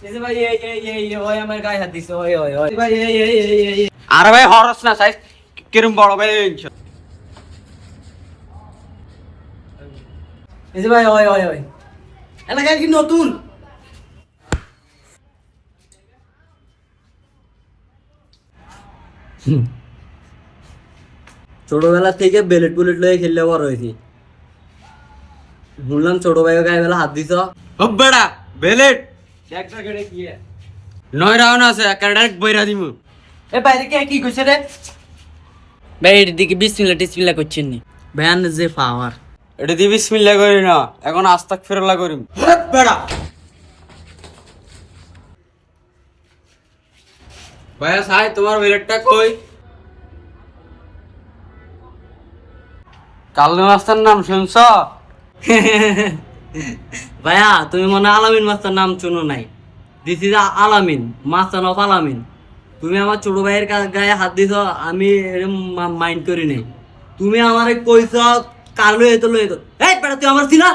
ভাই ওই আমার গায়ে হাত দিছে ওই ভাই আরে ভাই হরস না সাইজ কিরম বড় ভাই ভাই ওই এলাকায় কি নতুন ছোটবেলা থেকে বেলেট বুলেট লয়ে খেললে বড় হয়েছি। শুনলাম ছোট ভাই গায়ে বেলা হাত দিছ। বেড়া বেলেট নয় রাউন্ড আছে ডাইরেক্ট বইরা দিমু। এ বাইরে কে কি কইছে রে? ভাই এর দিকে বিসমিল্লাহ করছেন নি ভাইয়ান যে পাওয়ার এটা দিয়ে বিসমিল্লাহ করি না, এখন আস্তাক ফিরল্লাহ করিম। বেড়া ভাইয়া সাই তোমার বেলেটটা কই? কালু মাস্টার নাম শুনছ? ভাইয়া তুমি মনে হয় আলামিন মাস্টার নাম শুনো নাই। দিস ইজ আলামিন, মাস্টার অফ আলামিন। তুমি আমার ছোট ভাইয়ের গায়ে হাত দিছ, আমি মাইন্ড করি নাই। তুমি আমারে কইছ কার লয়ে তো এই বেটা তুই আমার ছিলা